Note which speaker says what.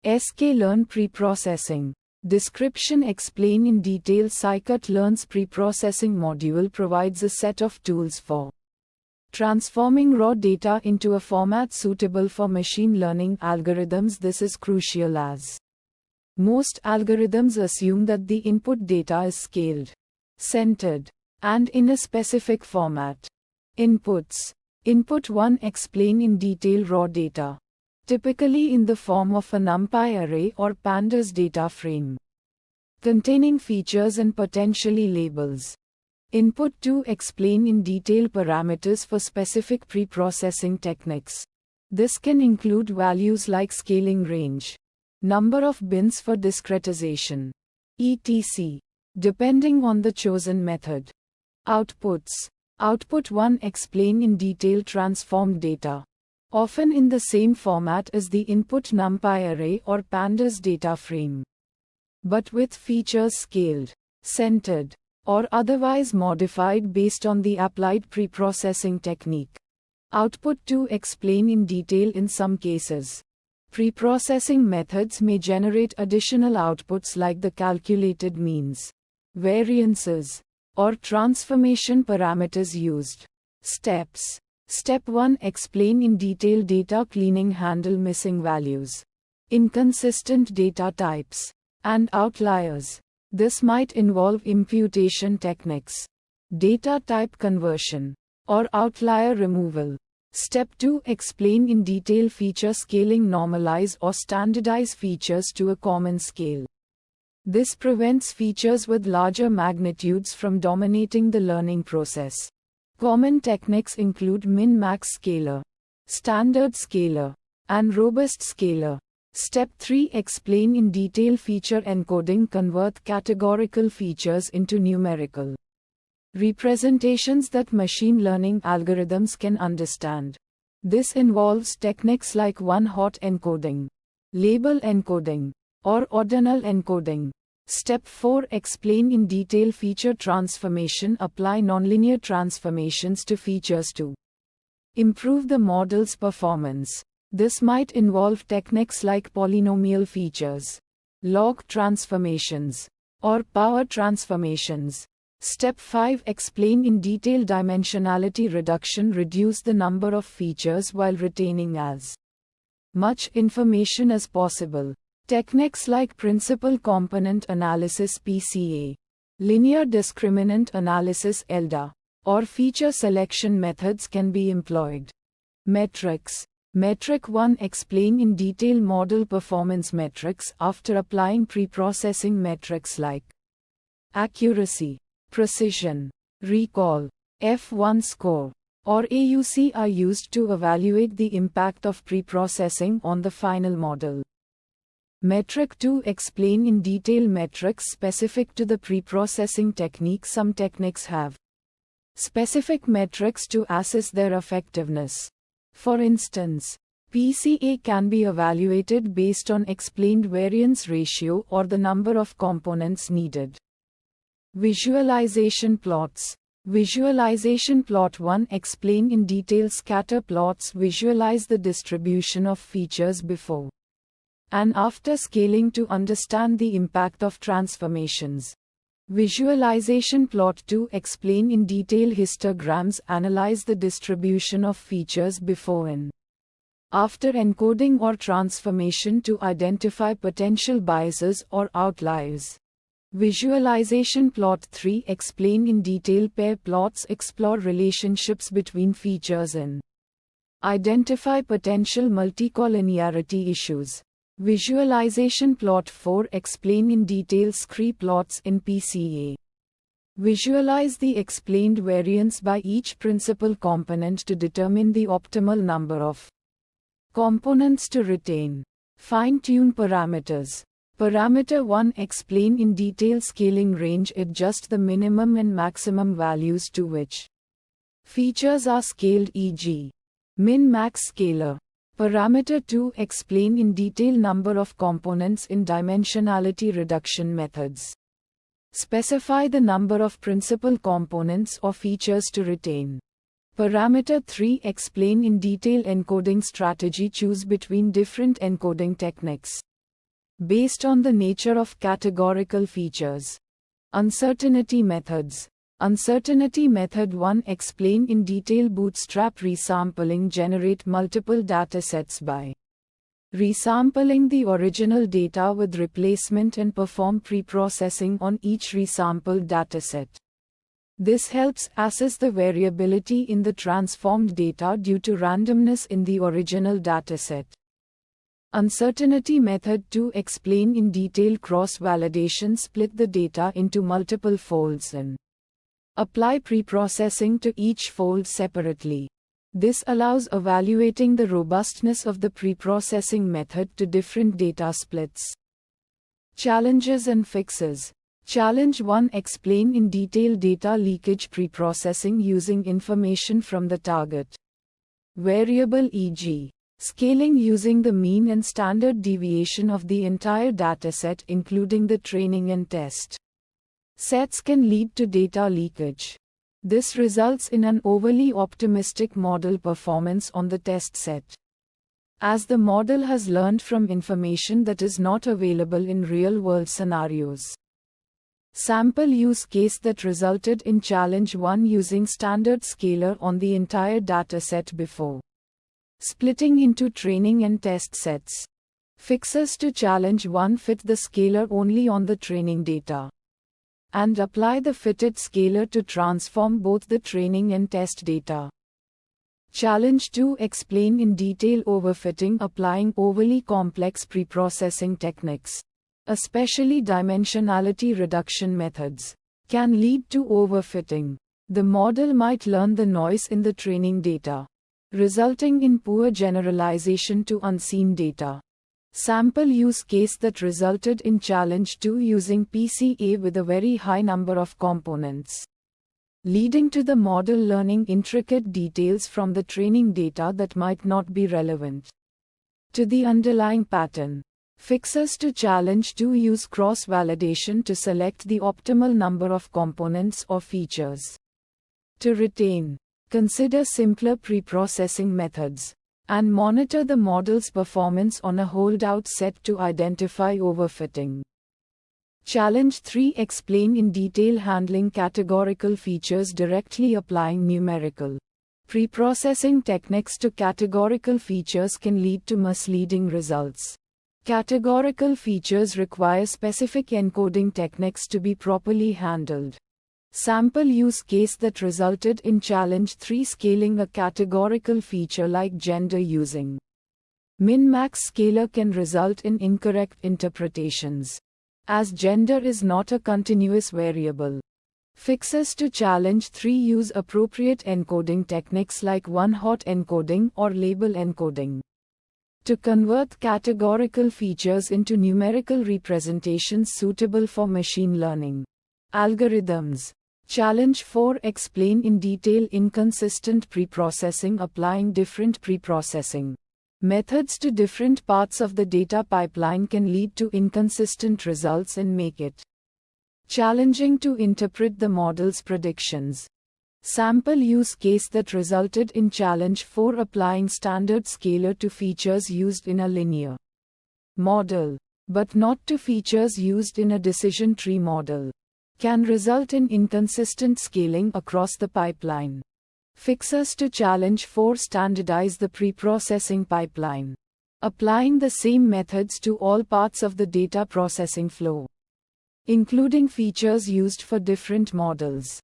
Speaker 1: sklearn preprocessing. Description explain in detail. Scikit-learn's preprocessing module provides a set of tools for transforming raw data into a format suitable for machine learning algorithms. This is crucial as most algorithms assume that the input data is scaled, centered, and in a specific format. Inputs. Input 1 explain in detail raw data, typically in the form of a NumPy array or pandas data frame, containing features and potentially labels. Input 2 explain in detail parameters for specific preprocessing techniques. This can include values like scaling range, number of bins for discretization, etc., depending on the chosen method. Outputs. Output 1 explain in detail transformed data, often in the same format as the input NumPy array or pandas data frame, but with features scaled, centered, or otherwise modified based on the applied preprocessing technique. Output 2 explain in detail in some cases. Preprocessing methods may generate additional outputs like the calculated means, variances, or transformation parameters used. Steps. Step 1 explain in detail data cleaning. Handle missing values, inconsistent data types, and outliers. This might involve imputation techniques, data type conversion, or outlier removal. Step 2 explain in detail feature scaling. Normalize or standardize features to a common scale. This prevents features with larger magnitudes from dominating the learning process. Common techniques include min-max scaler, standard scaler, and robust scaler. Step 3 explain in detail feature encoding. Convert categorical features into numerical representations that machine learning algorithms can understand. This involves techniques like one-hot encoding, label encoding, or ordinal encoding. Step 4 explain in detail feature transformation. Apply nonlinear transformations to features to improve the model's performance. This might involve techniques like polynomial features, log transformations, or power transformations. Step 5 explain in detail dimensionality reduction. Reduce the number of features while retaining as much information as possible. Techniques like principal component analysis (PCA), linear discriminant analysis (LDA), or feature selection methods can be employed. Metrics. Metric 1 explain in detail model performance metrics. After applying preprocessing metrics like accuracy, precision, recall, F1 score, or AUC are used to evaluate the impact of preprocessing on the final model. Metric 2 explain in detail metrics specific to the preprocessing technique. Some techniques have specific metrics to assess their effectiveness. For instance, PCA can be evaluated based on explained variance ratio or the number of components needed. Visualization plots. Visualization plot 1 explain in detail scatter plots. Visualize the distribution of features before and after scaling to understand the impact of transformations. Visualization plot 2 explain in detail histograms. Analyze the distribution of features before and after encoding or transformation to identify potential biases or outliers. Visualization plot 3 explain in detail pair plots. Explore relationships between features and identify potential multicollinearity issues. Visualization plot 4 explain in detail scree plots in PCA. Visualize the explained variance by each principal component to determine the optimal number of components to retain. Fine-tune parameters. Parameter 1 explain in detail scaling range. Adjust the minimum and maximum values to which features are scaled, e.g. min-max scaler. Parameter 2 explain in detail number of components in dimensionality reduction methods. Specify the number of principal components or features to retain. Parameter 3 explain in detail encoding strategy. Choose between different encoding techniques. Based on the nature of categorical features. Uncertainty methods. Uncertainty method 1. Explain in detail. Bootstrap resampling. Generate multiple datasets by resampling the original data with replacement and perform preprocessing on each resampled dataset. This helps assess the variability in the transformed data due to randomness in the original dataset. Uncertainty method 2. Explain in detail. Cross-validation. Split the data into multiple folds and apply preprocessing to each fold separately. This allows evaluating the robustness of the preprocessing method to different data splits. Challenges and fixes. Challenge 1. Explain in detail data leakage. Preprocessing using information from the target variable, e.g., scaling using the mean and standard deviation of the entire dataset including the training and test sets, can lead to data leakage. This results in an overly optimistic model performance on the test set, as the model has learned from information that is not available in real-world scenarios. Sample use case that resulted in challenge 1. Using standard scaler on the entire dataset before splitting into training and test sets. Fixes to challenge 1. Fit the scaler only on the training data and apply the fitted scaler to transform both the training and test data. Challenge 2. Explain in detail overfitting. Applying overly complex preprocessing techniques, especially dimensionality reduction methods, can lead to overfitting. The model might learn the noise in the training data, resulting in poor generalization to unseen data. Sample use case that resulted in challenge 2. Using PCA with a very high number of components, leading to the model learning intricate details from the training data that might not be relevant to the underlying pattern. Fixes to challenge 2. Use cross-validation to select the optimal number of components or features to retain. Consider simpler preprocessing methods, and monitor the model's performance on a holdout set to identify overfitting. Challenge 3. Explain in detail handling categorical features. Directly applying numerical preprocessing techniques to categorical features can lead to misleading results. Categorical features require specific encoding techniques to be properly handled. Sample use case that resulted in challenge 3. Scaling a categorical feature like gender using min-max scaler can result in incorrect interpretations, as gender is not a continuous variable. Fixes to challenge 3. Use appropriate encoding techniques like one-hot encoding or label encoding to convert categorical features into numerical representations suitable for machine learning algorithms. Challenge 4. Explain in detail inconsistent preprocessing. Applying different preprocessing methods to different parts of the data pipeline can lead to inconsistent results and make it challenging to interpret the model's predictions. Sample use case that resulted in challenge 4. Applying standard scaler to features used in a linear model, but not to features used in a decision tree model, can result in inconsistent scaling across the pipeline. Fixes to challenge 4. Standardize the preprocessing pipeline, applying the same methods to all parts of the data processing flow, including features used for different models.